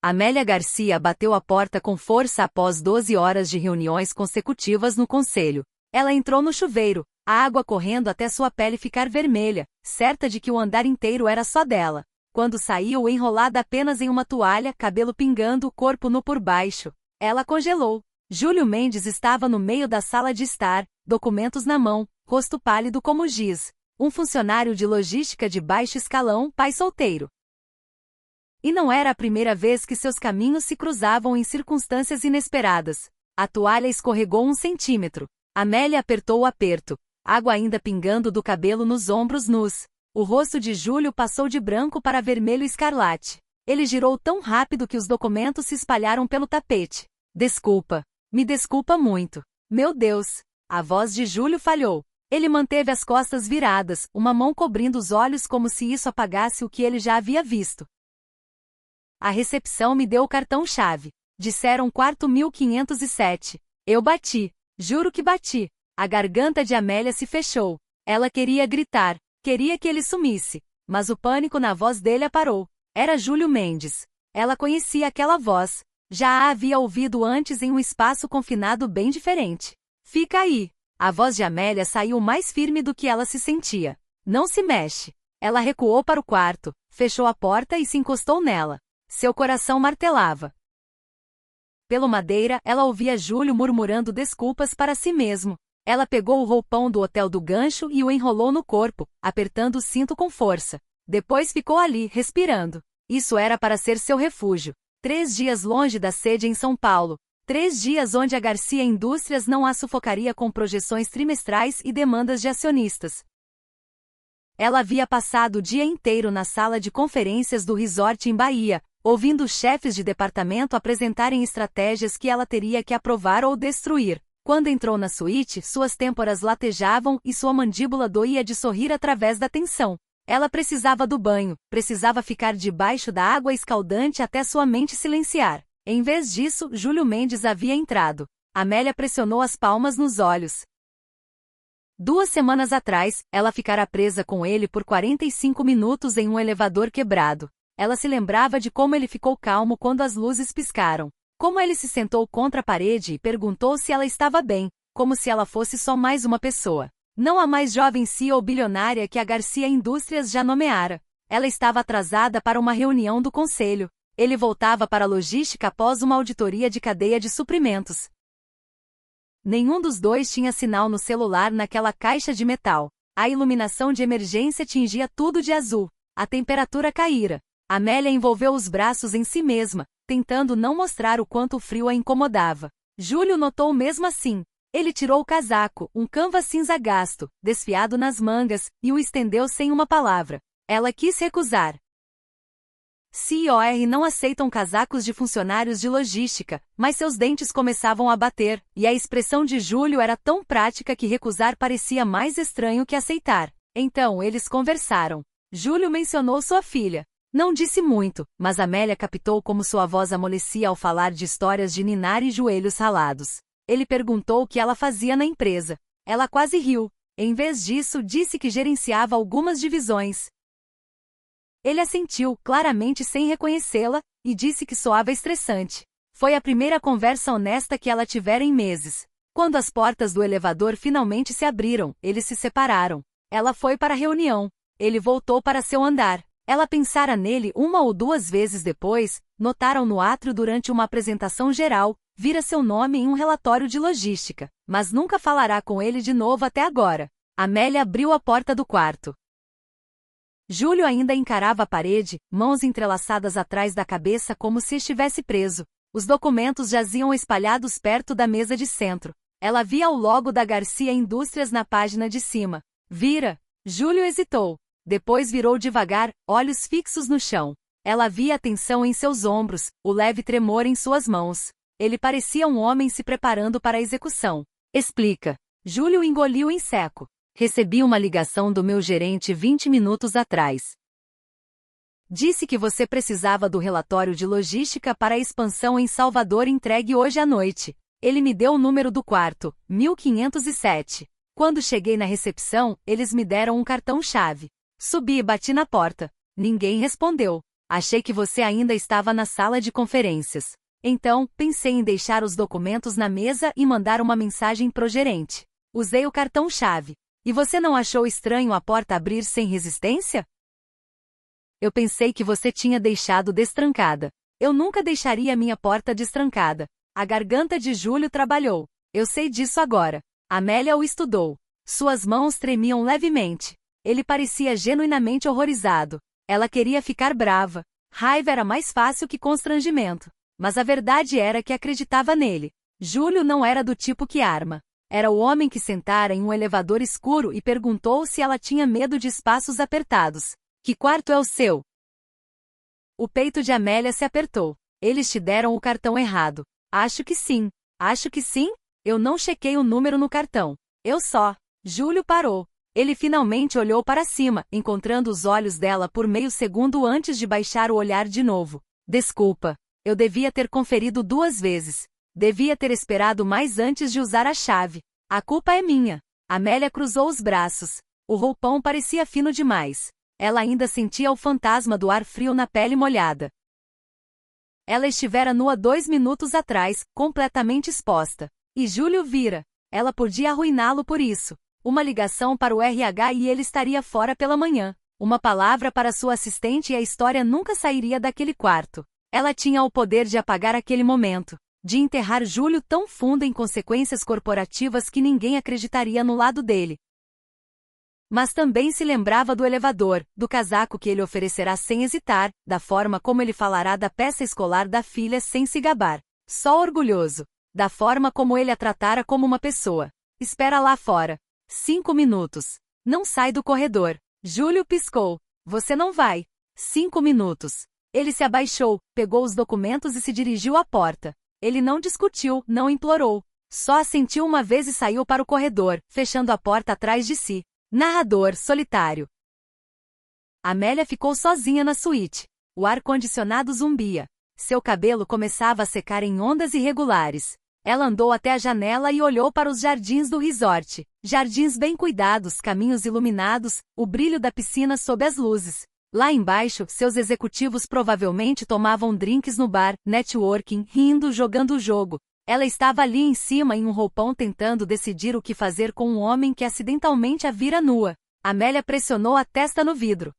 Amélia Garcia bateu a porta com força após 12 horas de reuniões consecutivas no conselho. Ela entrou no chuveiro, a água correndo até sua pele ficar vermelha, certa de que o andar inteiro era só dela. Quando saiu enrolada apenas em uma toalha, cabelo pingando, corpo nu por baixo, ela congelou. Júlio Mendes estava no meio da sala de estar, documentos na mão, rosto pálido como giz. Um funcionário de logística de baixo escalão, pai solteiro. E não era a primeira vez que seus caminhos se cruzavam em circunstâncias inesperadas. A toalha escorregou 1 centímetro. Amélia apertou o aperto. Água ainda pingando do cabelo nos ombros nus. O rosto de Júlio passou de branco para vermelho escarlate. Ele girou tão rápido que os documentos se espalharam pelo tapete. Desculpa. Me desculpa muito. Meu Deus. A voz de Júlio falhou. Ele manteve as costas viradas, uma mão cobrindo os olhos como se isso apagasse o que ele já havia visto. A recepção me deu o cartão-chave. Disseram quarto 1507. Eu bati. Juro que bati. A garganta de Amélia se fechou. Ela queria gritar. Queria que ele sumisse. Mas o pânico na voz dele a parou. Era Júlio Mendes. Ela conhecia aquela voz. Já a havia ouvido antes em um espaço confinado bem diferente. Fica aí. A voz de Amélia saiu mais firme do que ela se sentia. Não se mexe. Ela recuou para o quarto, fechou a porta e se encostou nela. Seu coração martelava. Pelo madeira, ela ouvia Júlio murmurando desculpas para si mesmo. Ela pegou o roupão do hotel do gancho e o enrolou no corpo, apertando o cinto com força. Depois ficou ali, respirando. Isso era para ser seu refúgio. 3 dias longe da sede em São Paulo. 3 dias onde a Garcia Indústrias não a sufocaria com projeções trimestrais e demandas de acionistas. Ela havia passado o dia inteiro na sala de conferências do resort em Bahia, ouvindo os chefes de departamento apresentarem estratégias que ela teria que aprovar ou destruir. Quando entrou na suíte, suas têmporas latejavam e sua mandíbula doía de sorrir através da tensão. Ela precisava do banho, precisava ficar debaixo da água escaldante até sua mente silenciar. Em vez disso, Júlio Mendes havia entrado. Amélia pressionou as palmas nos olhos. 2 semanas atrás, ela ficara presa com ele por 45 minutos em um elevador quebrado. Ela se lembrava de como ele ficou calmo quando as luzes piscaram. Como ele se sentou contra a parede e perguntou se ela estava bem, como se ela fosse só mais uma pessoa. Não a mais jovem CEO bilionária que a Garcia Indústrias já nomeara. Ela estava atrasada para uma reunião do conselho. Ele voltava para a logística após uma auditoria de cadeia de suprimentos. Nenhum dos dois tinha sinal no celular naquela caixa de metal. A iluminação de emergência tingia tudo de azul. A temperatura caíra. Amélia envolveu os braços em si mesma, tentando não mostrar o quanto o frio a incomodava. Júlio notou mesmo assim. Ele tirou o casaco, um canvas cinza gasto, desfiado nas mangas, e o estendeu sem uma palavra. Ela quis recusar. CIOR não aceitam casacos de funcionários de logística, mas seus dentes começavam a bater, e a expressão de Júlio era tão prática que recusar parecia mais estranho que aceitar. Então eles conversaram. Júlio mencionou sua filha. Não disse muito, mas Amélia captou como sua voz amolecia ao falar de histórias de ninar e joelhos ralados. Ele perguntou o que ela fazia na empresa. Ela quase riu. Em vez disso, disse que gerenciava algumas divisões. Ele assentiu, claramente sem reconhecê-la, e disse que soava estressante. Foi a primeira conversa honesta que ela tivera em meses. Quando as portas do elevador finalmente se abriram, eles se separaram. Ela foi para a reunião. Ele voltou para seu andar. Ela pensara nele 1 ou 2 vezes depois, notaram no átrio durante uma apresentação geral, vira seu nome em um relatório de logística, mas nunca falará com ele de novo até agora. Amélia abriu a porta do quarto. Júlio ainda encarava a parede, mãos entrelaçadas atrás da cabeça como se estivesse preso. Os documentos jaziam espalhados perto da mesa de centro. Ela via o logo da Garcia Indústrias na página de cima. Vira. Júlio hesitou. Depois virou devagar, olhos fixos no chão. Ela via a tensão em seus ombros, o leve tremor em suas mãos. Ele parecia um homem se preparando para a execução. Explica. Júlio engoliu em seco. Recebi uma ligação do meu gerente 20 minutos atrás. Disse que você precisava do relatório de logística para a expansão em Salvador entregue hoje à noite. Ele me deu o número do quarto, 1507. Quando cheguei na recepção, eles me deram um cartão-chave. Subi e bati na porta. Ninguém respondeu. Achei que você ainda estava na sala de conferências. Então, pensei em deixar os documentos na mesa e mandar uma mensagem pro gerente. Usei o cartão-chave. E você não achou estranho a porta abrir sem resistência? Eu pensei que você tinha deixado destrancada. Eu nunca deixaria minha porta destrancada. A garganta de Júlio trabalhou. Eu sei disso agora. Amélia o estudou. Suas mãos tremiam levemente. Ele parecia genuinamente horrorizado. Ela queria ficar brava. Raiva era mais fácil que constrangimento. Mas a verdade era que acreditava nele. Júlio não era do tipo que arma. Era o homem que sentara em um elevador escuro e perguntou se ela tinha medo de espaços apertados. Que quarto é o seu? O peito de Amélia se apertou. Eles te deram o cartão errado. Acho que sim. Acho que sim? Eu não chequei o número no cartão. Eu só. Júlio parou. Ele finalmente olhou para cima, encontrando os olhos dela por meio segundo antes de baixar o olhar de novo. Desculpa. Eu devia ter conferido 2 vezes. Devia ter esperado mais antes de usar a chave. A culpa é minha. Amélia cruzou os braços. O roupão parecia fino demais. Ela ainda sentia o fantasma do ar frio na pele molhada. Ela estivera nua 2 minutos atrás, completamente exposta. E Júlio vira. Ela podia arruiná-lo por isso. Uma ligação para o RH e ele estaria fora pela manhã. Uma palavra para sua assistente e a história nunca sairia daquele quarto. Ela tinha o poder de apagar aquele momento, de enterrar Júlio tão fundo em consequências corporativas que ninguém acreditaria no lado dele. Mas também se lembrava do elevador, do casaco que ele oferecerá sem hesitar, da forma como ele falará da peça escolar da filha sem se gabar, só orgulhoso, da forma como ele a tratara como uma pessoa. Espera lá fora. 5 minutos. Não sai do corredor. Júlio piscou. Você não vai. 5 minutos. Ele se abaixou, pegou os documentos e se dirigiu à porta. Ele não discutiu, não implorou. Só assentiu uma vez e saiu para o corredor, fechando a porta atrás de si. Narrador solitário. Amélia ficou sozinha na suíte. O ar-condicionado zumbia. Seu cabelo começava a secar em ondas irregulares. Ela andou até a janela e olhou para os jardins do resort. Jardins bem cuidados, caminhos iluminados, o brilho da piscina sob as luzes. Lá embaixo, seus executivos provavelmente tomavam drinks no bar, networking, rindo, jogando o jogo. Ela estava ali em cima em um roupão tentando decidir o que fazer com um homem que acidentalmente a vira nua. Amélia pressionou a testa no vidro.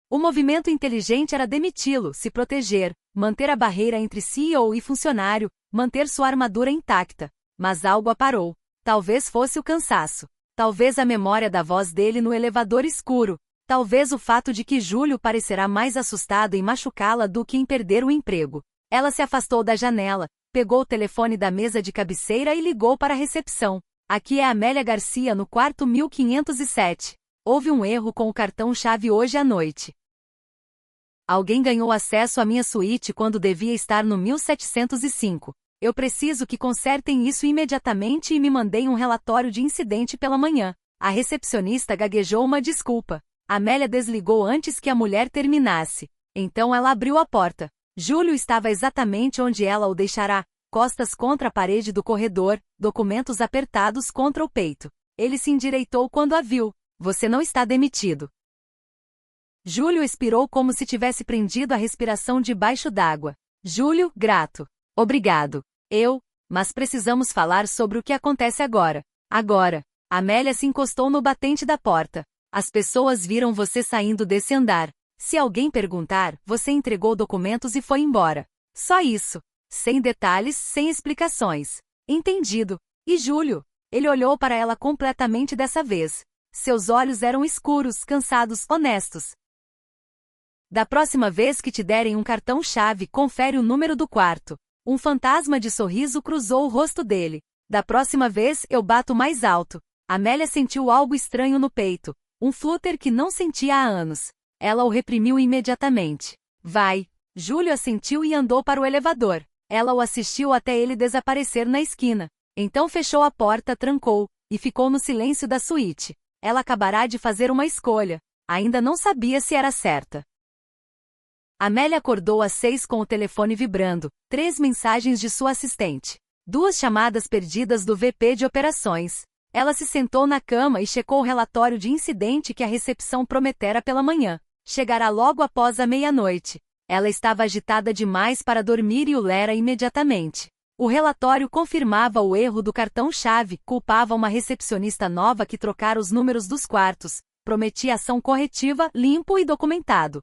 O movimento inteligente era demiti-lo, se proteger, manter a barreira entre CEO e funcionário, manter sua armadura intacta. Mas algo a parou. Talvez fosse o cansaço. Talvez a memória da voz dele no elevador escuro. Talvez o fato de que Júlio parecerá mais assustado em machucá-la do que em perder o emprego. Ela se afastou da janela, pegou o telefone da mesa de cabeceira e ligou para a recepção. Aqui é Amélia Garcia no quarto 1507. Houve um erro com o cartão-chave hoje à noite. Alguém ganhou acesso à minha suíte quando devia estar no 1705. Eu preciso que consertem isso imediatamente e me mandem um relatório de incidente pela manhã. A recepcionista gaguejou uma desculpa. Amélia desligou antes que a mulher terminasse. Então ela abriu a porta. Júlio estava exatamente onde ela o deixará, costas contra a parede do corredor, documentos apertados contra o peito. Ele se endireitou quando a viu. Você não está demitido. Júlio expirou como se tivesse prendido a respiração debaixo d'água. Júlio, grato. Obrigado. Mas precisamos falar sobre o que acontece agora. Agora. Amélia se encostou no batente da porta. As pessoas viram você saindo desse andar. Se alguém perguntar, você entregou documentos e foi embora. Só isso. Sem detalhes, sem explicações. Entendido. E Júlio? Ele olhou para ela completamente dessa vez. Seus olhos eram escuros, cansados, honestos. Da próxima vez que te derem um cartão-chave, confere o número do quarto. Um fantasma de sorriso cruzou o rosto dele. Da próxima vez, eu bato mais alto. Amélia sentiu algo estranho no peito. Um flúter que não sentia há anos. Ela o reprimiu imediatamente. Vai. Júlio assentiu e andou para o elevador. Ela o assistiu até ele desaparecer na esquina. Então fechou a porta, trancou, e ficou no silêncio da suíte. Ela acabará de fazer uma escolha. Ainda não sabia se era certa. Amélia acordou às 6 com o telefone vibrando, 3 mensagens de sua assistente. 2 chamadas perdidas do VP de operações. Ela se sentou na cama e checou o relatório de incidente que a recepção prometera pela manhã. Chegará logo após a meia-noite. Ela estava agitada demais para dormir e o lera imediatamente. O relatório confirmava o erro do cartão-chave, culpava uma recepcionista nova que trocara os números dos quartos, prometia ação corretiva, limpo e documentado.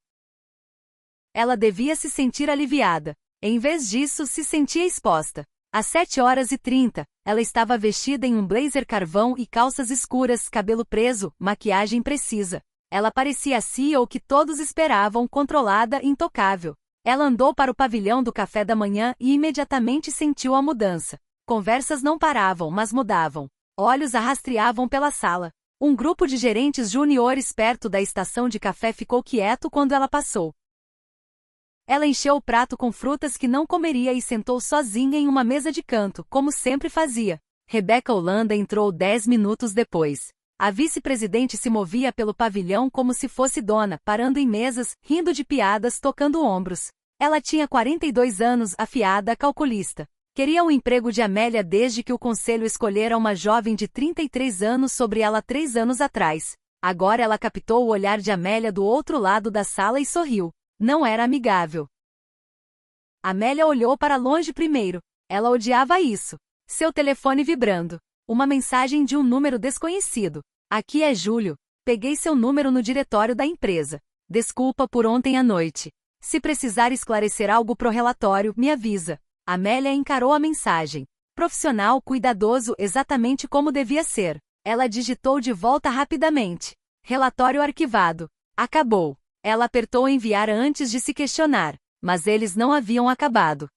Ela devia se sentir aliviada. Em vez disso, se sentia exposta. Às 7h30, ela estava vestida em um blazer carvão e calças escuras, cabelo preso, maquiagem precisa. Ela parecia a CEO que todos esperavam, controlada e intocável. Ela andou para o pavilhão do café da manhã e imediatamente sentiu a mudança. Conversas não paravam, mas mudavam. Olhos a rastreavam pela sala. Um grupo de gerentes juniores perto da estação de café ficou quieto quando ela passou. Ela encheu o prato com frutas que não comeria e sentou sozinha em uma mesa de canto, como sempre fazia. Rebecca Holanda entrou 10 minutos depois. A vice-presidente se movia pelo pavilhão como se fosse dona, parando em mesas, rindo de piadas, tocando ombros. Ela tinha 42 anos, afiada, calculista. Queria o emprego de Amélia desde que o conselho escolhera uma jovem de 33 anos sobre ela 3 anos atrás. Agora ela captou o olhar de Amélia do outro lado da sala e sorriu. Não era amigável. Amélia olhou para longe primeiro. Ela odiava isso. Seu telefone vibrando. Uma mensagem de um número desconhecido. Aqui é Júlio. Peguei seu número no diretório da empresa. Desculpa por ontem à noite. Se precisar esclarecer algo pro relatório, me avisa. Amélia encarou a mensagem. Profissional, cuidadoso, exatamente como devia ser. Ela digitou de volta rapidamente. Relatório arquivado. Acabou. Ela apertou enviar antes de se questionar, mas eles não haviam acabado.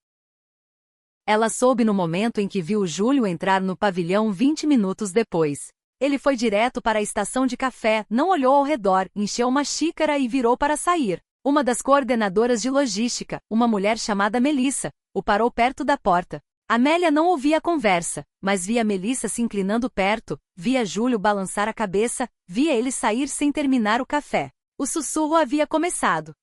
Ela soube no momento em que viu Júlio entrar no pavilhão 20 minutos depois. Ele foi direto para a estação de café, não olhou ao redor, encheu uma xícara e virou para sair. Uma das coordenadoras de logística, uma mulher chamada Melissa, o parou perto da porta. Amélia não ouvia a conversa, mas via Melissa se inclinando perto, via Júlio balançar a cabeça, via ele sair sem terminar o café. O sussurro havia começado.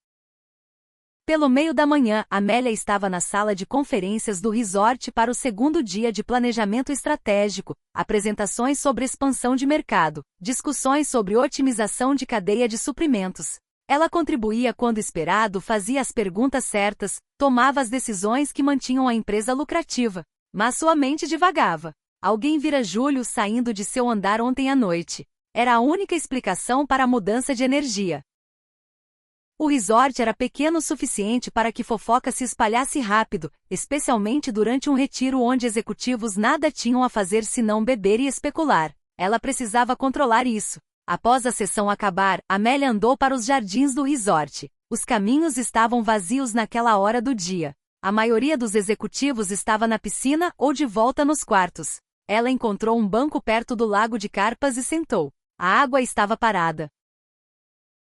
Pelo meio da manhã, Amélia estava na sala de conferências do resort para o segundo dia de planejamento estratégico, apresentações sobre expansão de mercado, discussões sobre otimização de cadeia de suprimentos. Ela contribuía quando esperado, fazia as perguntas certas, tomava as decisões que mantinham a empresa lucrativa. Mas sua mente divagava. Alguém vira Júlio saindo de seu andar ontem à noite. Era a única explicação para a mudança de energia. O resort era pequeno o suficiente para que fofoca se espalhasse rápido, especialmente durante um retiro onde executivos nada tinham a fazer senão beber e especular. Ela precisava controlar isso. Após a sessão acabar, Amélia andou para os jardins do resort. Os caminhos estavam vazios naquela hora do dia. A maioria dos executivos estava na piscina ou de volta nos quartos. Ela encontrou um banco perto do lago de carpas e sentou. A água estava parada.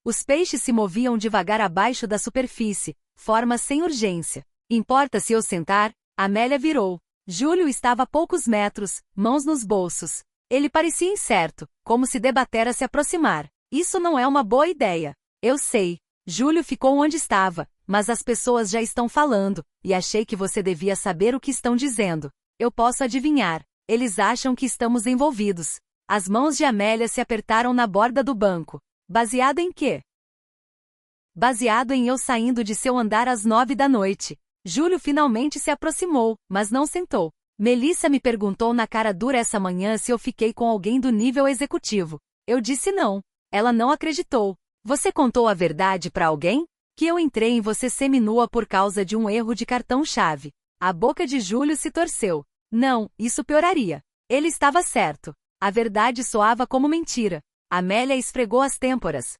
Os peixes se moviam devagar abaixo da superfície, forma sem urgência. Importa se eu sentar? Amélia virou. Júlio estava a poucos metros, mãos nos bolsos. Ele parecia incerto, como se debatera se aproximar. Isso não é uma boa ideia. Eu sei. Júlio ficou onde estava, mas as pessoas já estão falando, e achei que você devia saber o que estão dizendo. Eu posso adivinhar. Eles acham que estamos envolvidos. As mãos de Amélia se apertaram na borda do banco. Baseado em quê? Baseado em eu saindo de seu andar às 9 da noite. Júlio finalmente se aproximou, mas não sentou. Melissa me perguntou na cara dura essa manhã se eu fiquei com alguém do nível executivo. Eu disse não. Ela não acreditou. Você contou a verdade para alguém? Que eu entrei em você seminua por causa de um erro de cartão-chave. A boca de Júlio se torceu. Não, isso pioraria. Ele estava certo. A verdade soava como mentira. Amélia esfregou as têmporas.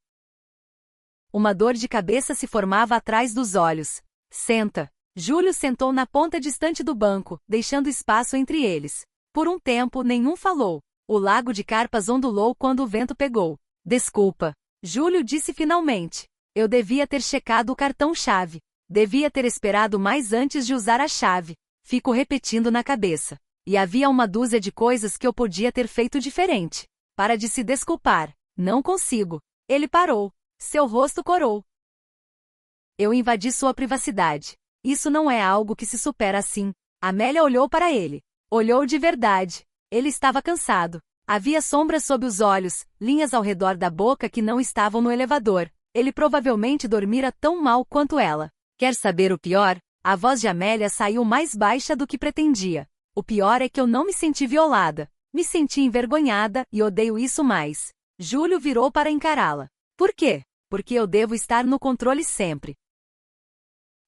Uma dor de cabeça se formava atrás dos olhos. Senta. Júlio sentou na ponta distante do banco, deixando espaço entre eles. Por um tempo, nenhum falou. O lago de carpas ondulou quando o vento pegou. Desculpa. Júlio disse finalmente. Eu devia ter checado o cartão-chave. Devia ter esperado mais antes de usar a chave. Fico repetindo na cabeça. E havia uma dúzia de coisas que eu podia ter feito diferente. Para de se desculpar. Não consigo. Ele parou. Seu rosto corou. Eu invadi sua privacidade. Isso não é algo que se supera assim. Amélia olhou para ele. Olhou de verdade. Ele estava cansado. Havia sombras sob os olhos, linhas ao redor da boca que não estavam no elevador. Ele provavelmente dormira tão mal quanto ela. Quer saber o pior? A voz de Amélia saiu mais baixa do que pretendia. O pior é que eu não me senti violada. Me senti envergonhada e odeio isso mais. Júlio virou para encará-la. Por quê? Porque eu devo estar no controle sempre.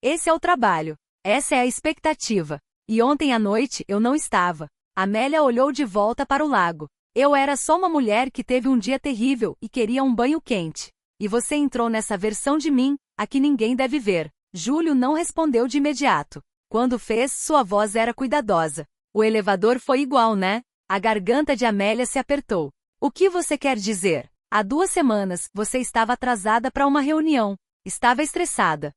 Esse é o trabalho. Essa é a expectativa. E ontem à noite eu não estava. Amélia olhou de volta para o lago. Eu era só uma mulher que teve um dia terrível e queria um banho quente. E você entrou nessa versão de mim, a que ninguém deve ver. Júlio não respondeu de imediato. Quando fez, sua voz era cuidadosa. O elevador foi igual, né? A garganta de Amélia se apertou. O que você quer dizer? Há 2 semanas, você estava atrasada para uma reunião. Estava estressada.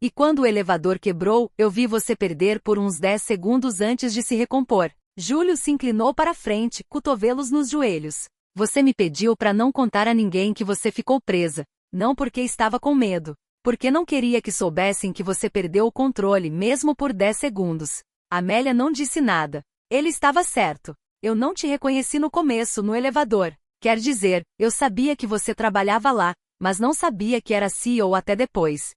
E quando o elevador quebrou, eu vi você perder por uns 10 segundos antes de se recompor. Júlio se inclinou para frente, cotovelos nos joelhos. Você me pediu para não contar a ninguém que você ficou presa. Não porque estava com medo. Porque não queria que soubessem que você perdeu o controle mesmo por 10 segundos. Amélia não disse nada. Ele estava certo. Eu não te reconheci no começo, no elevador. Quer dizer, eu sabia que você trabalhava lá, mas não sabia que era CEO até depois.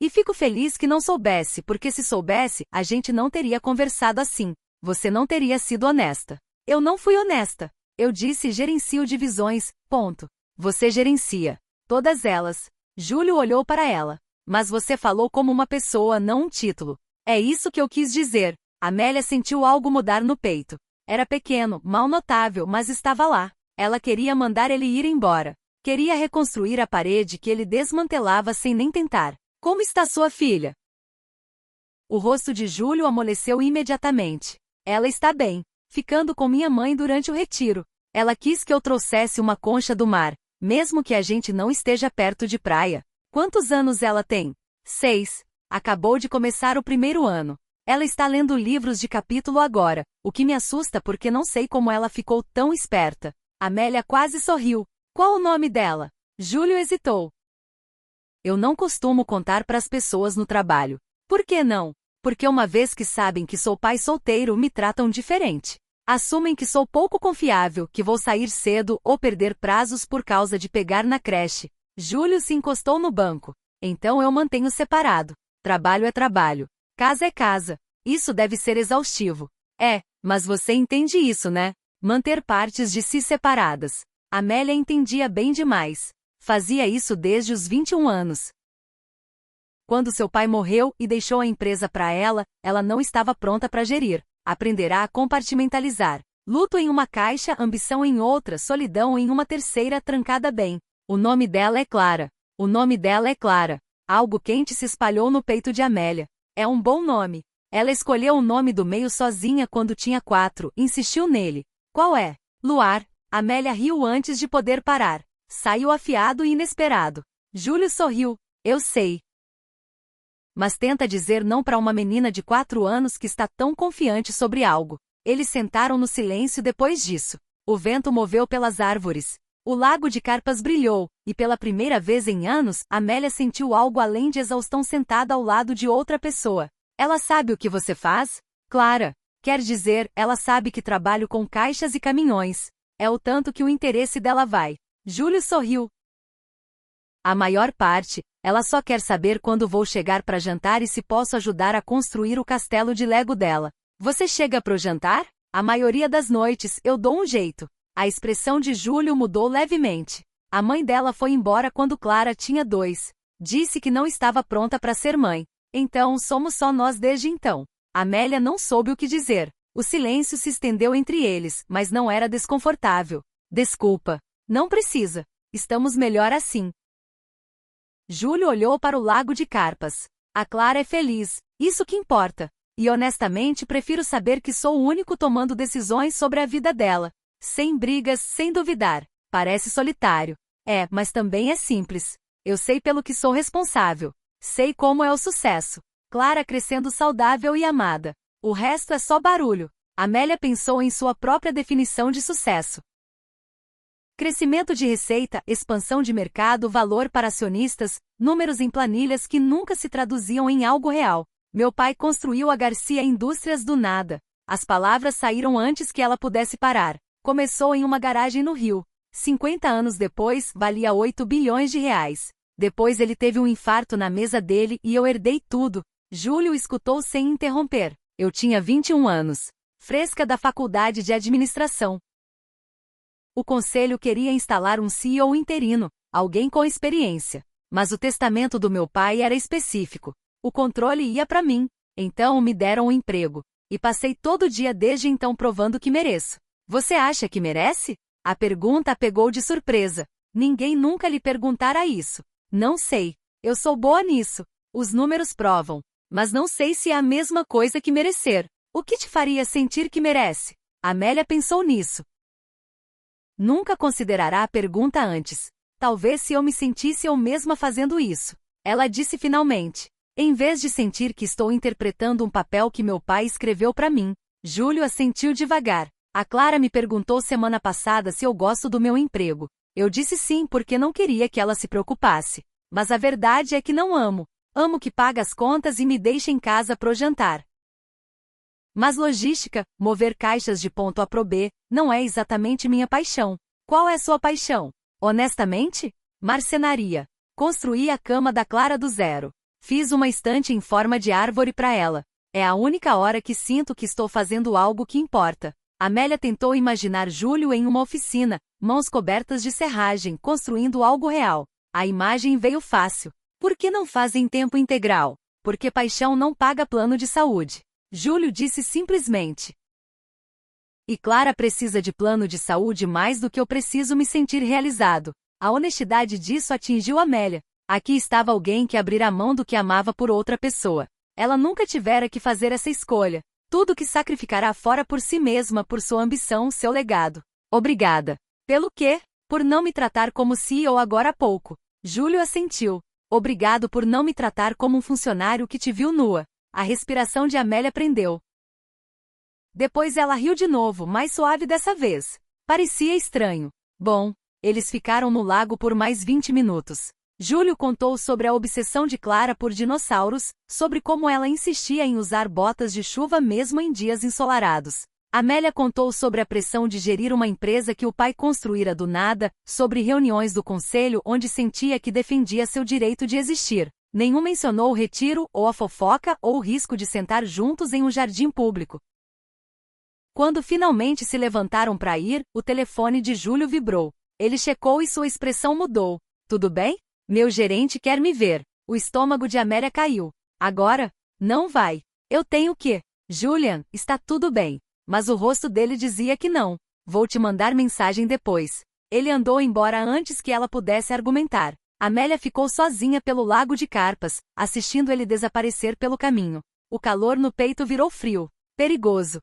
E fico feliz que não soubesse, porque se soubesse, a gente não teria conversado assim. Você não teria sido honesta. Eu não fui honesta. Eu disse gerencio divisões, ponto. Você gerencia. Todas elas. Júlio olhou para ela. Mas você falou como uma pessoa, não um título. É isso que eu quis dizer. Amélia sentiu algo mudar no peito. Era pequeno, mal notável, mas estava lá. Ela queria mandar ele ir embora. Queria reconstruir a parede que ele desmantelava sem nem tentar. Como está sua filha? O rosto de Júlio amoleceu imediatamente. Ela está bem, ficando com minha mãe durante o retiro. Ela quis que eu trouxesse uma concha do mar, mesmo que a gente não esteja perto de praia. Quantos anos ela tem? 6. Acabou de começar o 1º ano. Ela está lendo livros de capítulo agora, o que me assusta porque não sei como ela ficou tão esperta. Amélia quase sorriu. Qual o nome dela? Júlio hesitou. Eu não costumo contar para as pessoas no trabalho. Por que não? Porque uma vez que sabem que sou pai solteiro, me tratam diferente. Assumem que sou pouco confiável, que vou sair cedo ou perder prazos por causa de pegar na creche. Júlio se encostou no banco. Então eu mantenho separado. Trabalho é trabalho. Casa é casa. Isso deve ser exaustivo. É, mas você entende isso, né? Manter partes de si separadas. Amélia entendia bem demais. Fazia isso desde os 21 anos. Quando seu pai morreu e deixou a empresa para ela, ela não estava pronta para gerir. Aprenderá a compartimentalizar. Luto em uma caixa, ambição em outra, solidão em uma terceira, trancada bem. O nome dela é Clara. O nome dela é Clara. Algo quente se espalhou no peito de Amélia. É um bom nome. Ela escolheu o nome do meio sozinha quando tinha 4, insistiu nele. Qual é? Luar. Amélia riu antes de poder parar. Saiu afiado e inesperado. Júlio sorriu. Eu sei. Mas tenta dizer não para uma menina de 4 anos que está tão confiante sobre algo. Eles sentaram no silêncio depois disso. O vento moveu pelas árvores. O lago de carpas brilhou, e pela primeira vez em anos, Amélia sentiu algo além de exaustão sentada ao lado de outra pessoa. Ela sabe o que você faz? Clara. Quer dizer, ela sabe que trabalho com caixas e caminhões. É o tanto que o interesse dela vai. Júlio sorriu. A maior parte, ela só quer saber quando vou chegar para jantar e se posso ajudar a construir o castelo de Lego dela. Você chega pro jantar? A maioria das noites, eu dou um jeito. A expressão de Júlio mudou levemente. A mãe dela foi embora quando Clara tinha 2. Disse que não estava pronta para ser mãe. Então somos só nós desde então. Amélia não soube o que dizer. O silêncio se estendeu entre eles, mas não era desconfortável. Desculpa. Não precisa. Estamos melhor assim. Júlio olhou para o lago de carpas. A Clara é feliz. Isso que importa. E honestamente prefiro saber que sou o único tomando decisões sobre a vida dela. Sem brigas, sem duvidar. Parece solitário. É, mas também é simples. Eu sei pelo que sou responsável. Sei como é o sucesso. Clara crescendo saudável e amada. O resto é só barulho. Amélia pensou em sua própria definição de sucesso. Crescimento de receita, expansão de mercado, valor para acionistas, números em planilhas que nunca se traduziam em algo real. Meu pai construiu a Garcia Indústrias do nada. As palavras saíram antes que ela pudesse parar. Começou em uma garagem no Rio. 50 anos depois, valia 8 bilhões de reais. Depois ele teve um infarto na mesa dele e eu herdei tudo. Júlio escutou sem interromper. Eu tinha 21 anos. Fresca da faculdade de administração. O conselho queria instalar um CEO interino, alguém com experiência. Mas o testamento do meu pai era específico. O controle ia para mim. Então me deram um emprego. E passei todo dia desde então provando que mereço. Você acha que merece? A pergunta a pegou de surpresa. Ninguém nunca lhe perguntara isso. Não sei. Eu sou boa nisso. Os números provam. Mas não sei se é a mesma coisa que merecer. O que te faria sentir que merece? Amélia pensou nisso. Nunca considerará a pergunta antes. Talvez se eu me sentisse eu mesma fazendo isso. Ela disse finalmente. Em vez de sentir que estou interpretando um papel que meu pai escreveu para mim. Júlio assentiu devagar. A Clara me perguntou semana passada se eu gosto do meu emprego. Eu disse sim porque não queria que ela se preocupasse. Mas a verdade é que não amo. Amo que paga as contas e me deixa em casa pro jantar. Mas logística, mover caixas de ponto A pro B, não é exatamente minha paixão. Qual é sua paixão? Honestamente? Marcenaria. Construí a cama da Clara do zero. Fiz uma estante em forma de árvore para ela. É a única hora que sinto que estou fazendo algo que importa. Amélia tentou imaginar Júlio em uma oficina, mãos cobertas de serragem, construindo algo real. A imagem veio fácil. Por que não faz em tempo integral? Porque paixão não paga plano de saúde. Júlio disse simplesmente. E Clara precisa de plano de saúde mais do que eu preciso me sentir realizado. A honestidade disso atingiu Amélia. Aqui estava alguém que abrira a mão do que amava por outra pessoa. Ela nunca tivera que fazer essa escolha. Tudo que sacrificará fora por si mesma por sua ambição, seu legado. Obrigada. Pelo quê? Por não me tratar como CEO agora há pouco. Júlio assentiu. Obrigado por não me tratar como um funcionário que te viu nua. A respiração de Amélia prendeu. Depois ela riu de novo, mais suave dessa vez. Parecia estranho. Bom, eles ficaram no lago por mais 20 minutos. Júlio contou sobre a obsessão de Clara por dinossauros, sobre como ela insistia em usar botas de chuva mesmo em dias ensolarados. Amélia contou sobre a pressão de gerir uma empresa que o pai construíra do nada, sobre reuniões do conselho onde sentia que defendia seu direito de existir. Nenhum mencionou o retiro, ou a fofoca, ou o risco de sentar juntos em um jardim público. Quando finalmente se levantaram para ir, o telefone de Júlio vibrou. Ele checou e sua expressão mudou. Tudo bem? Meu gerente quer me ver. O estômago de Amélia caiu. Agora? Não vai. Eu tenho que. Julian, está tudo bem. Mas o rosto dele dizia que não. Vou te mandar mensagem depois. Ele andou embora antes que ela pudesse argumentar. Amélia ficou sozinha pelo lago de Carpas, assistindo ele desaparecer pelo caminho. O calor no peito virou frio. Perigoso.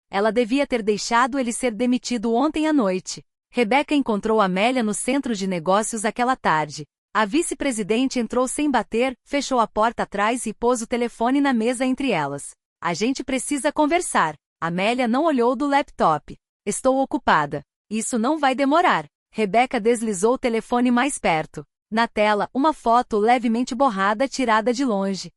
Ela devia ter deixado ele ser demitido ontem à noite. Rebeca encontrou Amélia no centro de negócios aquela tarde. A vice-presidente entrou sem bater, fechou a porta atrás e pôs o telefone na mesa entre elas. A gente precisa conversar. Amélia não olhou do laptop. Estou ocupada. Isso não vai demorar. Rebeca deslizou o telefone mais perto. Na tela, uma foto levemente borrada tirada de longe.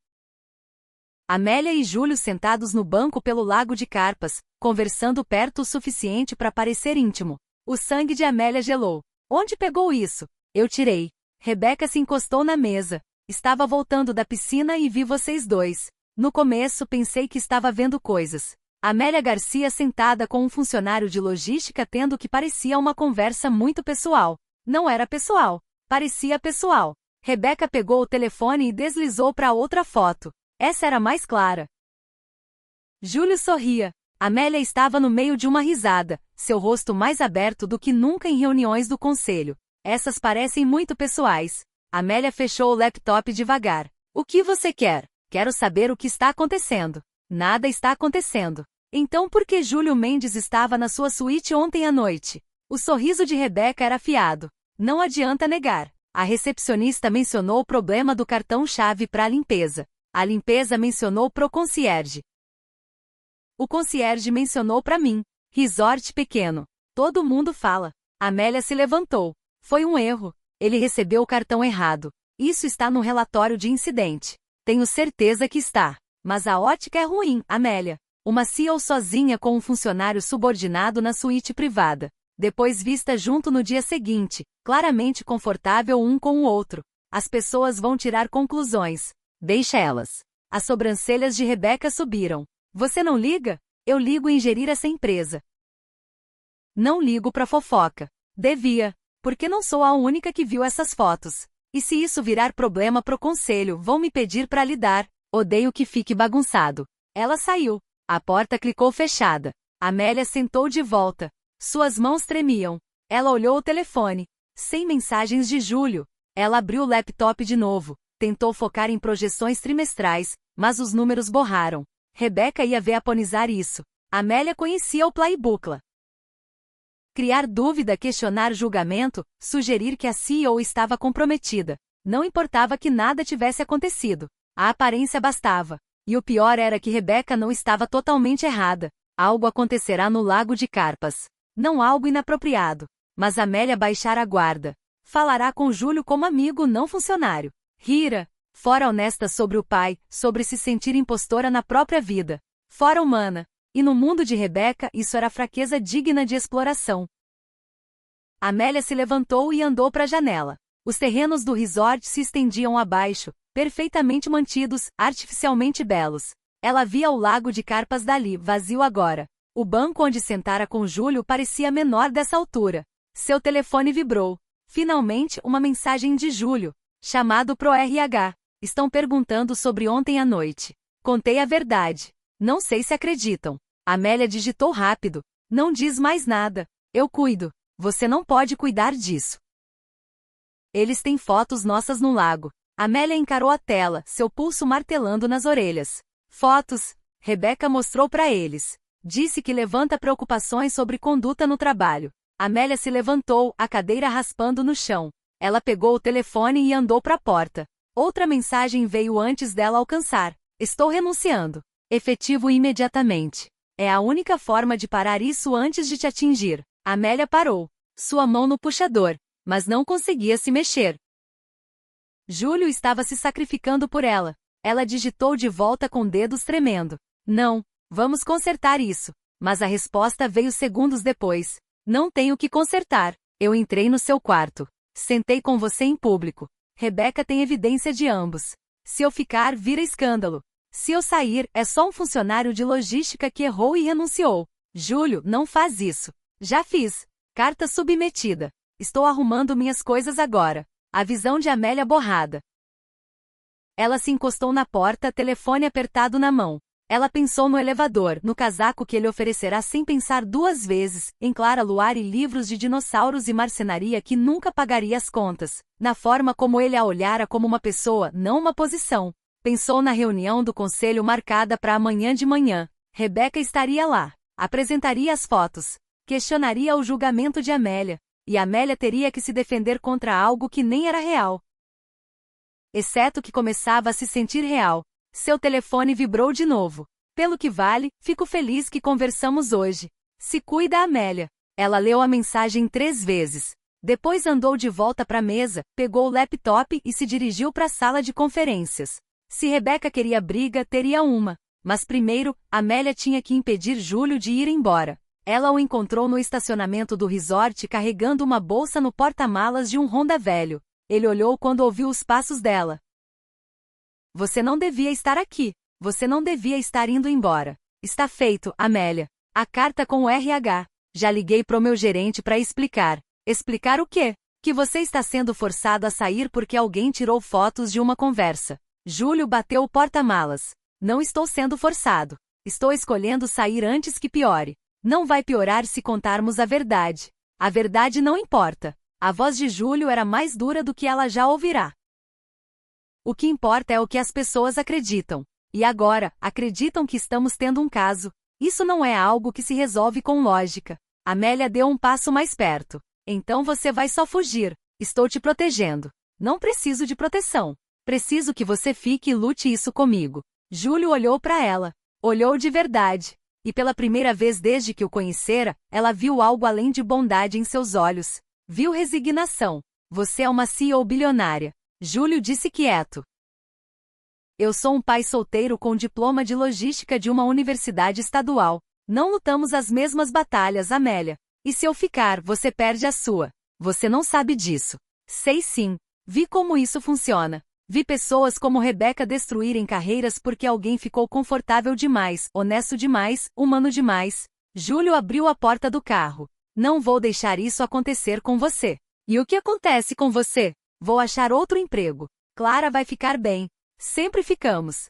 Amélia e Júlio sentados no banco pelo lago de Carpas, conversando perto o suficiente para parecer íntimo. O sangue de Amélia gelou. Onde pegou isso? Eu tirei. Rebeca se encostou na mesa. Estava voltando da piscina e vi vocês dois. No começo pensei que estava vendo coisas. Amélia Garcia sentada com um funcionário de logística tendo que parecia uma conversa muito pessoal. Não era pessoal. Parecia pessoal. Rebeca pegou o telefone e deslizou para outra foto. Essa era mais clara. Júlio sorria. Amélia estava no meio de uma risada, seu rosto mais aberto do que nunca em reuniões do conselho. Essas parecem muito pessoais. Amélia fechou o laptop devagar. O que você quer? Quero saber o que está acontecendo. Nada está acontecendo. Então por que Júlio Mendes estava na sua suíte ontem à noite? O sorriso de Rebeca era afiado. Não adianta negar. A recepcionista mencionou o problema do cartão-chave para a limpeza. A limpeza mencionou pro concierge. O concierge mencionou para mim. Resort pequeno. Todo mundo fala. Amélia se levantou. Foi um erro. Ele recebeu o cartão errado. Isso está no relatório de incidente. Tenho certeza que está. Mas a ótica é ruim, Amélia. Uma CEO sozinha com um funcionário subordinado na suíte privada. Depois vista junto no dia seguinte, claramente confortável um com o outro. As pessoas vão tirar conclusões. Deixa elas. As sobrancelhas de Rebeca subiram. Você não liga? Eu ligo em gerir essa empresa. Não ligo pra fofoca. Devia. Porque não sou a única que viu essas fotos. E se isso virar problema pro conselho, vão me pedir pra lidar. Odeio que fique bagunçado. Ela saiu. A porta clicou fechada. Amélia sentou de volta. Suas mãos tremiam. Ela olhou o telefone. Sem mensagens de Júlio. Ela abriu o laptop de novo. Tentou focar em projeções trimestrais, mas os números borraram. Rebeca ia veaponizar isso. Amélia conhecia o playbook. Criar dúvida, questionar julgamento, sugerir que a CEO estava comprometida. Não importava que nada tivesse acontecido. A aparência bastava. E o pior era que Rebeca não estava totalmente errada. Algo acontecerá no Lago de Carpas. Não algo inapropriado. Mas Amélia baixara a guarda. Falará com Júlio como amigo, não funcionário. Rira. Fora honesta sobre o pai, sobre se sentir impostora na própria vida. Fora humana. E no mundo de Rebeca, isso era fraqueza digna de exploração. Amélia se levantou e andou para a janela. Os terrenos do resort se estendiam abaixo, perfeitamente mantidos, artificialmente belos. Ela via o Lago de Carpas dali, vazio agora. O banco onde sentara com Júlio parecia menor dessa altura. Seu telefone vibrou. Finalmente, uma mensagem de Júlio. Chamado pro RH. Estão perguntando sobre ontem à noite. Contei a verdade. Não sei se acreditam. Amélia digitou rápido. Não diz mais nada. Eu cuido. Você não pode cuidar disso. Eles têm fotos nossas no lago. Amélia encarou a tela, seu pulso martelando nas orelhas. Fotos. Rebeca mostrou para eles. Disse que levanta preocupações sobre conduta no trabalho. Amélia se levantou, a cadeira raspando no chão. Ela pegou o telefone e andou para a porta. Outra mensagem veio antes dela alcançar. Estou renunciando. Efetivo imediatamente. É a única forma de parar isso antes de te atingir. Amélia parou. Sua mão no puxador. Mas não conseguia se mexer. Júlio estava se sacrificando por ela. Ela digitou de volta com dedos tremendo. Não. Vamos consertar isso. Mas a resposta veio segundos depois. Não tenho que consertar. Eu entrei no seu quarto. Sentei com você em público. Rebeca tem evidência de ambos. Se eu ficar, vira escândalo. Se eu sair, é só um funcionário de logística que errou e renunciou. Júlio, não faz isso. Já fiz. Carta submetida. Estou arrumando minhas coisas agora. A visão de Amélia borrada. Ela se encostou na porta, telefone apertado na mão. Ela pensou no elevador, no casaco que ele oferecerá sem pensar duas vezes, em Clara Luar e livros de dinossauros e marcenaria que nunca pagaria as contas, na forma como ele a olhara como uma pessoa, não uma posição. Pensou na reunião do conselho marcada para amanhã de manhã. Rebeca estaria lá, apresentaria as fotos, questionaria o julgamento de Amélia, e Amélia teria que se defender contra algo que nem era real. Exceto que começava a se sentir real. Seu telefone vibrou de novo. Pelo que vale, fico feliz que conversamos hoje. Se cuida, Amélia. Ela leu a mensagem 3 vezes. Depois andou de volta para a mesa, pegou o laptop e se dirigiu para a sala de conferências. Se Rebeca queria briga, teria uma. Mas primeiro, Amélia tinha que impedir Júlio de ir embora. Ela o encontrou no estacionamento do resort carregando uma bolsa no porta-malas de um Honda velho. Ele olhou quando ouviu os passos dela. Você não devia estar aqui. Você não devia estar indo embora. Está feito, Amélia. A carta com o RH. Já liguei pro meu gerente para explicar. Explicar o quê? Que você está sendo forçado a sair porque alguém tirou fotos de uma conversa. Júlio bateu o porta-malas. Não estou sendo forçado. Estou escolhendo sair antes que piore. Não vai piorar se contarmos a verdade. A verdade não importa. A voz de Júlio era mais dura do que ela já ouvirá. O que importa é o que as pessoas acreditam. E agora, acreditam que estamos tendo um caso. Isso não é algo que se resolve com lógica. Amélia deu um passo mais perto. Então você vai só fugir. Estou te protegendo. Não preciso de proteção. Preciso que você fique e lute isso comigo. Júlio olhou para ela. Olhou de verdade. E pela primeira vez desde que o conhecera, ela viu algo além de bondade em seus olhos. Viu resignação. Você é uma CEO bilionária. Júlio disse quieto. Eu sou um pai solteiro com diploma de logística de uma universidade estadual. Não lutamos as mesmas batalhas, Amélia. E se eu ficar, você perde a sua. Você não sabe disso. Sei sim. Vi como isso funciona. Vi pessoas como Rebeca destruírem carreiras porque alguém ficou confortável demais, honesto demais, humano demais. Júlio abriu a porta do carro. Não vou deixar isso acontecer com você. E o que acontece com você? Vou achar outro emprego. Clara vai ficar bem. Sempre ficamos.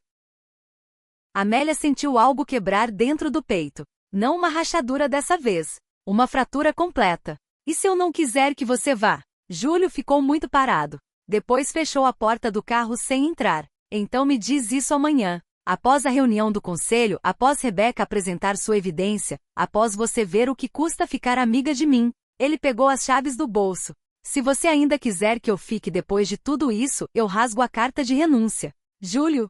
Amélia sentiu algo quebrar dentro do peito. Não uma rachadura dessa vez. Uma fratura completa. E se eu não quiser que você vá? Júlio ficou muito parado. Depois fechou a porta do carro sem entrar. Então me diz isso amanhã. Após a reunião do conselho, após Rebeca apresentar sua evidência, após você ver o que custa ficar amiga de mim. Ele pegou as chaves do bolso. Se você ainda quiser que eu fique depois de tudo isso, eu rasgo a carta de renúncia. Júlio.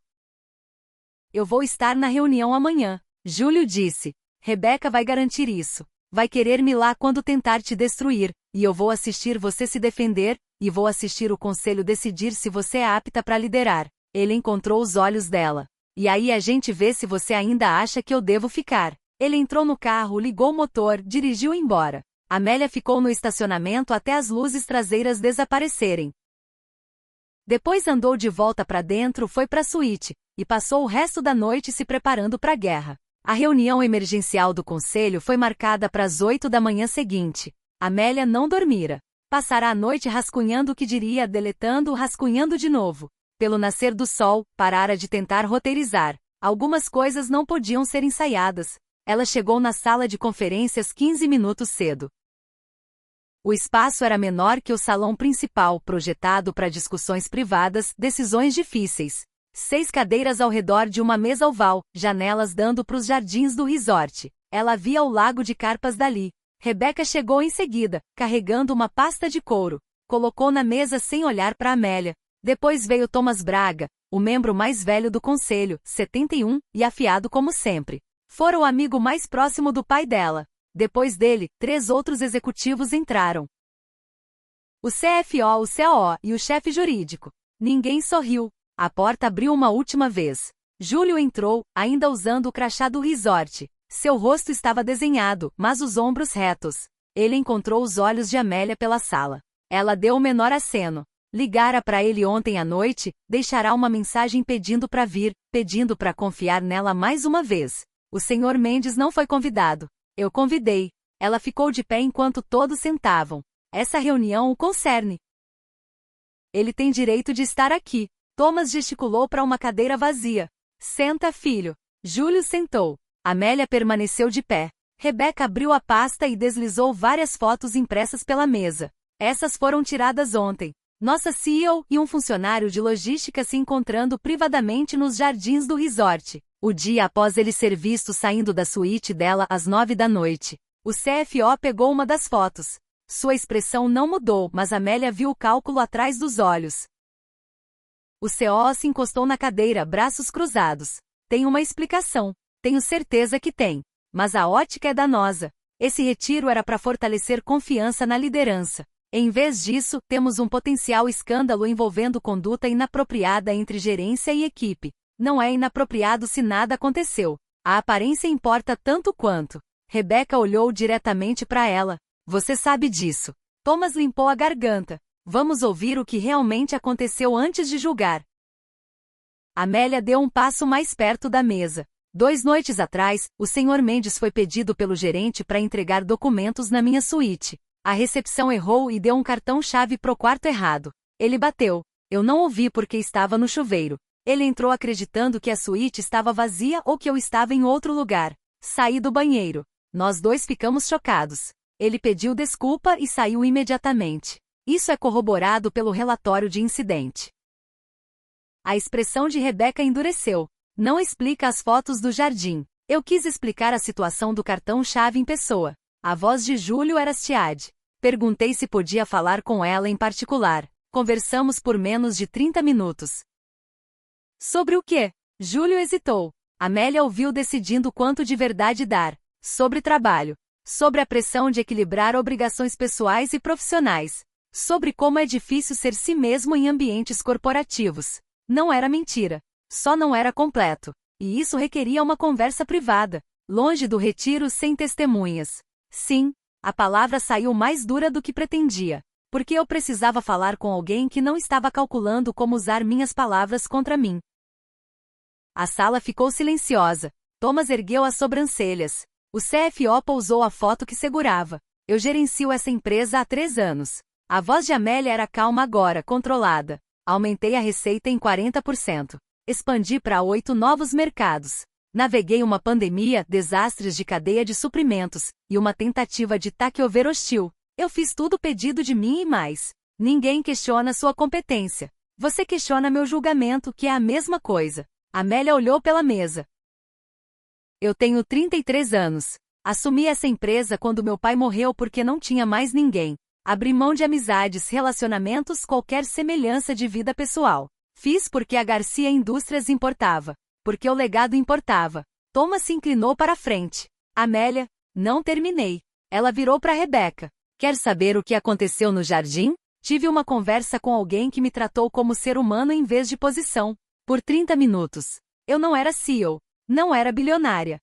Eu vou estar na reunião amanhã. Júlio disse. Rebeca vai garantir isso. Vai querer me lá quando tentar te destruir, e eu vou assistir você se defender, e vou assistir o conselho decidir se você é apta para liderar. Ele encontrou os olhos dela. E aí a gente vê se você ainda acha que eu devo ficar. Ele entrou no carro, ligou o motor, dirigiu embora. Amélia ficou no estacionamento até as luzes traseiras desaparecerem. Depois andou de volta para dentro, foi para a suíte, e passou o resto da noite se preparando para a guerra. A reunião emergencial do conselho foi marcada para as 8 da manhã seguinte. Amélia não dormira. Passará a noite rascunhando o que diria, deletando, rascunhando de novo. Pelo nascer do sol, parara de tentar roteirizar. Algumas coisas não podiam ser ensaiadas. Ela chegou na sala de conferências 15 minutos cedo. O espaço era menor que o salão principal, projetado para discussões privadas, decisões difíceis. 6 cadeiras ao redor de uma mesa oval, janelas dando para os jardins do resort. Ela via o lago de carpas dali. Rebeca chegou em seguida, carregando uma pasta de couro. Colocou na mesa sem olhar para Amélia. Depois veio Thomas Braga, o membro mais velho do conselho, 71, e afiado como sempre. Fora o amigo mais próximo do pai dela. Depois dele, 3 outros executivos entraram. O CFO, o COO e o chefe jurídico. Ninguém sorriu. A porta abriu uma última vez. Júlio entrou, ainda usando o crachá do resort. Seu rosto estava desenhado, mas os ombros retos. Ele encontrou os olhos de Amélia pela sala. Ela deu o menor aceno. Ligara para ele ontem à noite, deixará uma mensagem pedindo para vir, pedindo para confiar nela mais uma vez. O Sr. Mendes não foi convidado. Eu convidei. Ela ficou de pé enquanto todos sentavam. Essa reunião o concerne. Ele tem direito de estar aqui. Thomas gesticulou para uma cadeira vazia. Senta, filho. Júlio sentou. Amélia permaneceu de pé. Rebeca abriu a pasta e deslizou várias fotos impressas pela mesa. Essas foram tiradas ontem. Nossa CEO e um funcionário de logística se encontrando privadamente nos jardins do resort. O dia após ele ser visto saindo da suíte dela às 9 da noite. O CFO pegou uma das fotos. Sua expressão não mudou, mas Amélia viu o cálculo atrás dos olhos. O COO se encostou na cadeira, braços cruzados. Tem uma explicação. Tenho certeza que tem. Mas a ótica é danosa. Esse retiro era para fortalecer confiança na liderança. Em vez disso, temos um potencial escândalo envolvendo conduta inapropriada entre gerência e equipe. Não é inapropriado se nada aconteceu. A aparência importa tanto quanto. Rebeca olhou diretamente para ela. Você sabe disso. Thomas limpou a garganta. Vamos ouvir o que realmente aconteceu antes de julgar. Amélia deu um passo mais perto da mesa. 2 noites atrás, o Sr. Mendes foi pedido pelo gerente para entregar documentos na minha suíte. A recepção errou e deu um cartão-chave pro quarto errado. Ele bateu. Eu não ouvi porque estava no chuveiro. Ele entrou acreditando que a suíte estava vazia ou que eu estava em outro lugar. Saí do banheiro. Nós 2 ficamos chocados. Ele pediu desculpa e saiu imediatamente. Isso é corroborado pelo relatório de incidente. A expressão de Rebeca endureceu. Não explica as fotos do jardim. Eu quis explicar a situação do cartão-chave em pessoa. A voz de Júlio era hastiada. Perguntei se podia falar com ela em particular. Conversamos por menos de 30 minutos. Sobre o quê? Júlio hesitou. Amélia ouviu decidindo quanto de verdade dar. Sobre trabalho. Sobre a pressão de equilibrar obrigações pessoais e profissionais. Sobre como é difícil ser si mesmo em ambientes corporativos. Não era mentira. Só não era completo. E isso requeria uma conversa privada. Longe do retiro sem testemunhas. Sim, A palavra saiu mais dura do que pretendia. Porque eu precisava falar com alguém que não estava calculando como usar minhas palavras contra mim. A sala ficou silenciosa. Thomas ergueu as sobrancelhas. O CFO pousou a foto que segurava. Eu gerencio essa empresa há 3 anos. A voz de Amélia era calma agora, controlada. Aumentei a receita em 40%. Expandi para 8 novos mercados. Naveguei uma pandemia, desastres de cadeia de suprimentos, e uma tentativa de takeover hostil. Eu fiz tudo pedido de mim e mais. Ninguém questiona sua competência. Você questiona meu julgamento, que é a mesma coisa. Amélia olhou pela mesa. Eu tenho 33 anos. Assumi essa empresa quando meu pai morreu porque não tinha mais ninguém. Abri mão de amizades, relacionamentos, qualquer semelhança de vida pessoal. Fiz porque a Garcia Indústrias importava. Porque o legado importava. Thomas se inclinou para a frente. Amélia, não terminei. Ela virou para Rebeca. Quer saber o que aconteceu no jardim? Tive uma conversa com alguém que me tratou como ser humano em vez de posição. Por 30 minutos. Eu não era CEO. Não era bilionária.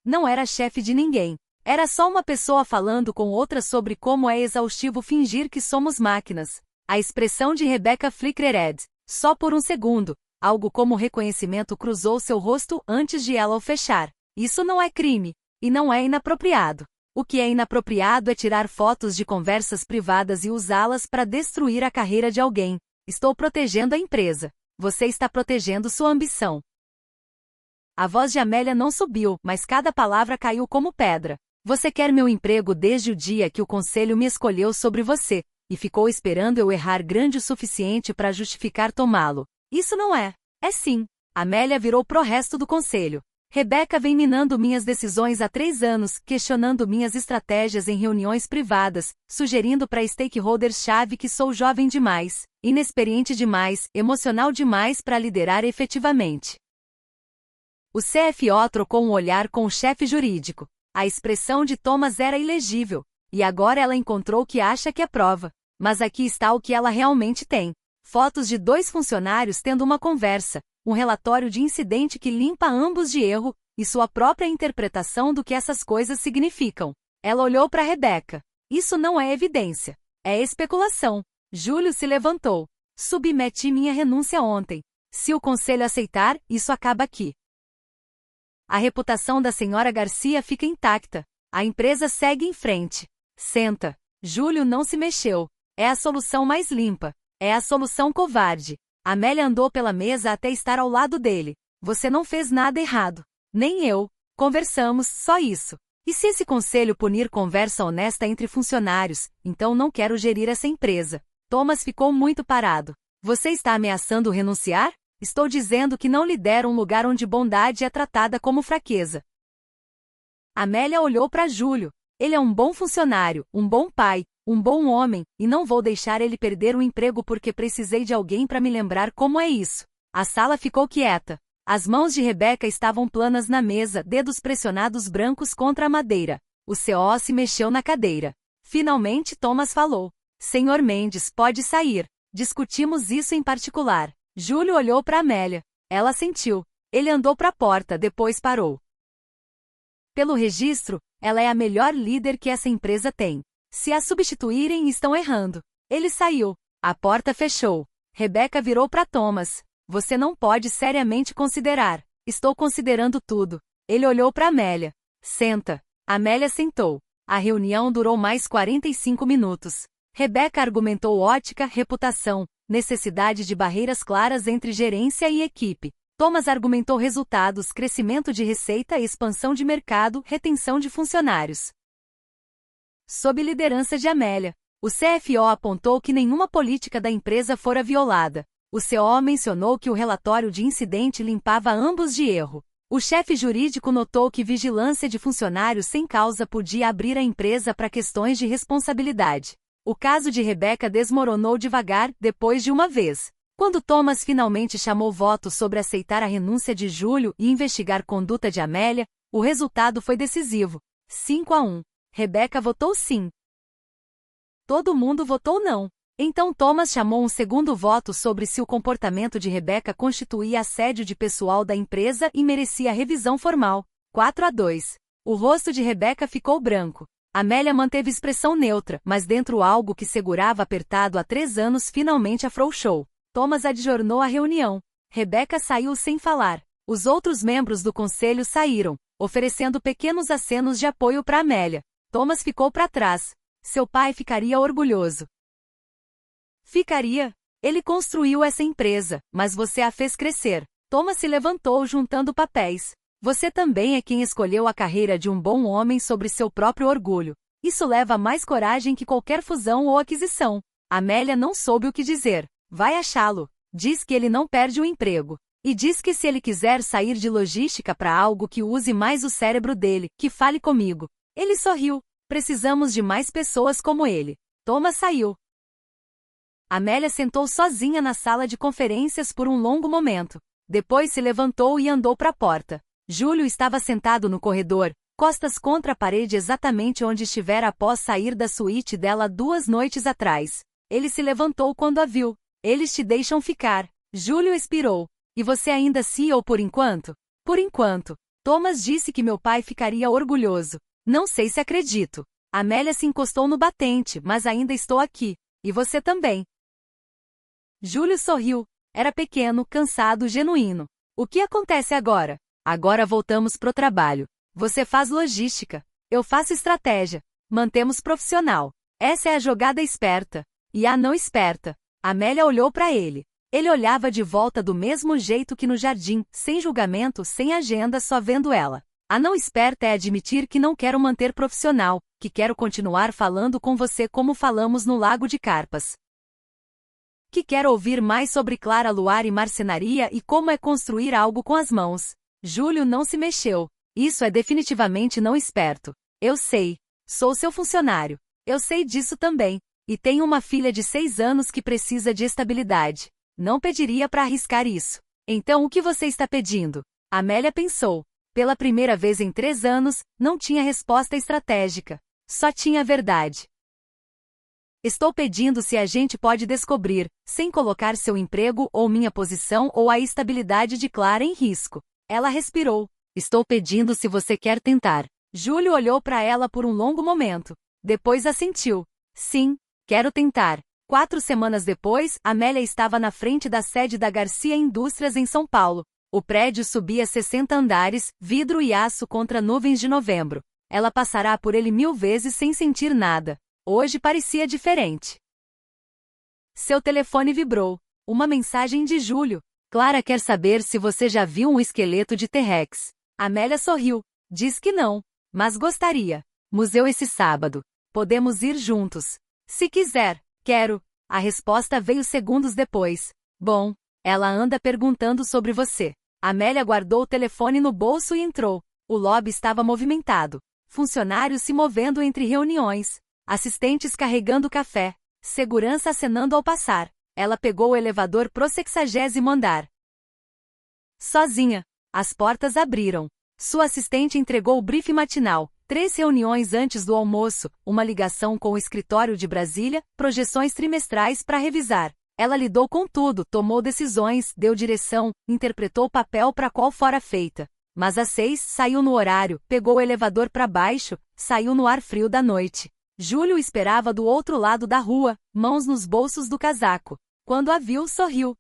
Não era chefe de ninguém. Era só uma pessoa falando com outra sobre como é exaustivo fingir que somos máquinas. A expressão de Rebecca flickered. Só por um segundo. Algo como reconhecimento cruzou seu rosto antes de ela o fechar. Isso não é crime. E não é inapropriado. O que é inapropriado é tirar fotos de conversas privadas e usá-las para destruir a carreira de alguém. Estou protegendo a empresa. Você está protegendo sua ambição. A voz de Amélia não subiu, mas cada palavra caiu como pedra. Você quer meu emprego desde o dia que o conselho me escolheu sobre você, e ficou esperando eu errar grande o suficiente para justificar tomá-lo. Isso não é. É sim. Amélia virou pro resto do conselho. Rebeca vem minando minhas decisões há 3 anos, questionando minhas estratégias em reuniões privadas, sugerindo para stakeholders-chave que sou jovem demais, inexperiente demais, emocional demais para liderar efetivamente. O CFO trocou um olhar com o chefe jurídico. A expressão de Thomas era ilegível, e agora ela encontrou o que acha que é prova. Mas aqui está o que ela realmente tem. Fotos de 2 funcionários tendo uma conversa, um relatório de incidente que limpa ambos de erro, e sua própria interpretação do que essas coisas significam. Ela olhou para Rebeca. Isso não é evidência. É especulação. Júlio se levantou. Submeti minha renúncia ontem. Se o conselho aceitar, isso acaba aqui. A reputação da senhora Garcia fica intacta. A empresa segue em frente. Senta. Júlio não se mexeu. É a solução mais limpa. É a solução covarde. Amélia andou pela mesa até estar ao lado dele. Você não fez nada errado. Nem eu. Conversamos, só isso. E se esse conselho punir conversa honesta entre funcionários, então não quero gerir essa empresa. Thomas ficou muito parado. Você está ameaçando renunciar? Estou dizendo que não lhe deram um lugar onde bondade é tratada como fraqueza. Amélia olhou para Júlio. Ele é um bom funcionário, um bom pai, um bom homem, e não vou deixar ele perder o emprego porque precisei de alguém para me lembrar como é isso. A sala ficou quieta. As mãos de Rebeca estavam planas na mesa, dedos pressionados brancos contra a madeira. O CO se mexeu na cadeira. Finalmente Thomas falou. Senhor Mendes, pode sair. Discutimos isso em particular. Júlio olhou para Amélia. Ela assentiu. Ele andou para a porta, depois parou. Pelo registro, ela é a melhor líder que essa empresa tem. Se a substituírem, estão errando. Ele saiu. A porta fechou. Rebeca virou para Thomas. Você não pode seriamente considerar. Estou considerando tudo. Ele olhou para Amélia. Senta. Amélia sentou. A reunião durou mais 45 minutos. Rebeca argumentou ótica, reputação, necessidade de barreiras claras entre gerência e equipe. Thomas argumentou resultados, crescimento de receita, expansão de mercado, retenção de funcionários. Sob liderança de Amélia, o CFO apontou que nenhuma política da empresa fora violada. O CO mencionou que o relatório de incidente limpava ambos de erro. O chefe jurídico notou que vigilância de funcionários sem causa podia abrir a empresa para questões de responsabilidade. O caso de Rebeca desmoronou devagar, depois de uma vez. Quando Thomas finalmente chamou voto sobre aceitar a renúncia de Júlio e investigar conduta de Amélia, o resultado foi decisivo. 5-1. Rebeca votou sim. Todo mundo votou não. Então Thomas chamou um segundo voto sobre se o comportamento de Rebeca constituía assédio de pessoal da empresa e merecia revisão formal. 4-2. O rosto de Rebeca ficou branco. Amélia manteve expressão neutra, mas dentro algo que segurava apertado há 3 anos finalmente afrouxou. Thomas adjornou a reunião. Rebecca saiu sem falar. Os outros membros do conselho saíram, oferecendo pequenos acenos de apoio para Amélia. Thomas ficou para trás. Seu pai ficaria orgulhoso. Ficaria. Ele construiu essa empresa, mas você a fez crescer. Thomas se levantou juntando papéis. Você também é quem escolheu a carreira de um bom homem sobre seu próprio orgulho. Isso leva mais coragem que qualquer fusão ou aquisição. Amélia não soube o que dizer. Vai achá-lo. Diz que ele não perde o emprego. E diz que se ele quiser sair de logística para algo que use mais o cérebro dele, que fale comigo. Ele sorriu. Precisamos de mais pessoas como ele. Thomas saiu. Amélia sentou sozinha na sala de conferências por um longo momento. Depois se levantou e andou para a porta. Júlio estava sentado no corredor, costas contra a parede exatamente onde estivera após sair da suíte dela 2 noites atrás. Ele se levantou quando a viu. Eles te deixam ficar. Júlio expirou. E você ainda CEO por enquanto? Por enquanto. Thomas disse que meu pai ficaria orgulhoso. Não sei se acredito. Amélia se encostou no batente, mas ainda estou aqui. E você também. Júlio sorriu. Era pequeno, cansado, genuíno. O que acontece agora? Agora voltamos pro trabalho. Você faz logística. Eu faço estratégia. Mantemos profissional. Essa é a jogada esperta. E a não esperta. Amélia olhou para ele. Ele olhava de volta do mesmo jeito que no jardim, sem julgamento, sem agenda, só vendo ela. A não esperta é admitir que não quero manter profissional, que quero continuar falando com você como falamos no Lago de Carpas. Que quero ouvir mais sobre Clara Luar e marcenaria e como é construir algo com as mãos. Júlio não se mexeu. Isso é definitivamente não esperto. Eu sei. Sou seu funcionário. Eu sei disso também. E tenho uma filha de 6 anos que precisa de estabilidade. Não pediria para arriscar isso. Então o que você está pedindo? Amélia pensou. Pela primeira vez em 3 anos, não tinha resposta estratégica. Só tinha verdade. Estou pedindo se a gente pode descobrir, sem colocar seu emprego ou minha posição ou a estabilidade de Clara em risco. Ela respirou. Estou pedindo se você quer tentar. Júlio olhou para ela por um longo momento. Depois assentiu. Sim, quero tentar. 4 semanas depois, Amélia estava na frente da sede da Garcia Indústrias em São Paulo. O prédio subia 60 andares, vidro e aço contra nuvens de novembro. Ela passará por ele 1000 vezes sem sentir nada. Hoje parecia diferente. Seu telefone vibrou. Uma mensagem de Júlio. Clara quer saber se você já viu um esqueleto de T-Rex. Amélia sorriu. Diz que não, mas gostaria. Museu esse sábado. Podemos ir juntos. Se quiser. Quero. A resposta veio segundos depois. Bom, ela anda perguntando sobre você. Amélia guardou o telefone no bolso e entrou. O lobby estava movimentado. Funcionários se movendo entre reuniões. Assistentes carregando café. Segurança acenando ao passar. Ela pegou o elevador pro 60º andar. Sozinha. As portas abriram. Sua assistente entregou o briefing matinal. 3 reuniões antes do almoço, uma ligação com o escritório de Brasília, projeções trimestrais para revisar. Ela lidou com tudo, tomou decisões, deu direção, interpretou o papel para qual fora feita. Mas às 6 saiu no horário, pegou o elevador para baixo, saiu no ar frio da noite. Júlio esperava do outro lado da rua, mãos nos bolsos do casaco. Quando a viu, sorriu.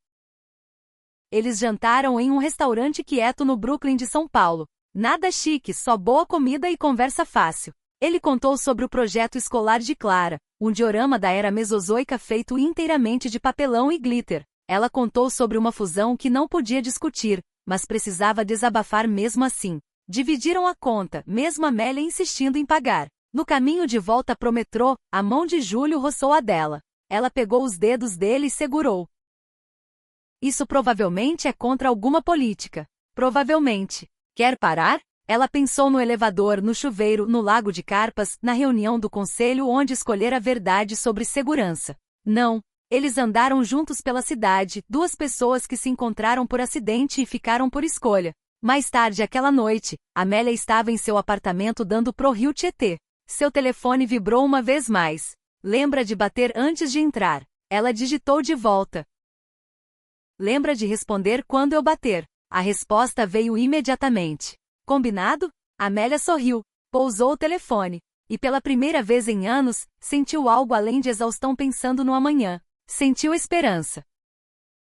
Eles jantaram em um restaurante quieto no Brooklyn de São Paulo. Nada chique, só boa comida e conversa fácil. Ele contou sobre o projeto escolar de Clara, um diorama da era mesozoica feito inteiramente de papelão e glitter. Ela contou sobre uma fusão que não podia discutir, mas precisava desabafar mesmo assim. Dividiram a conta, mesmo Amélia insistindo em pagar. No caminho de volta pro metrô, a mão de Júlio roçou a dela. Ela pegou os dedos dele e segurou. Isso provavelmente é contra alguma política. Provavelmente. Quer parar? Ela pensou no elevador, no chuveiro, no Lago de Carpas, na reunião do conselho onde escolher a verdade sobre segurança. Não. Eles andaram juntos pela cidade, 2 pessoas que se encontraram por acidente e ficaram por escolha. Mais tarde aquela noite, Amélia estava em seu apartamento dando pro rio Tietê. Seu telefone vibrou uma vez mais. Lembra de bater antes de entrar. Ela digitou de volta. Lembra de responder quando eu bater. A resposta veio imediatamente. Combinado? Amélia sorriu. Pousou o telefone. E pela primeira vez em anos, sentiu algo além de exaustão pensando no amanhã. Sentiu esperança.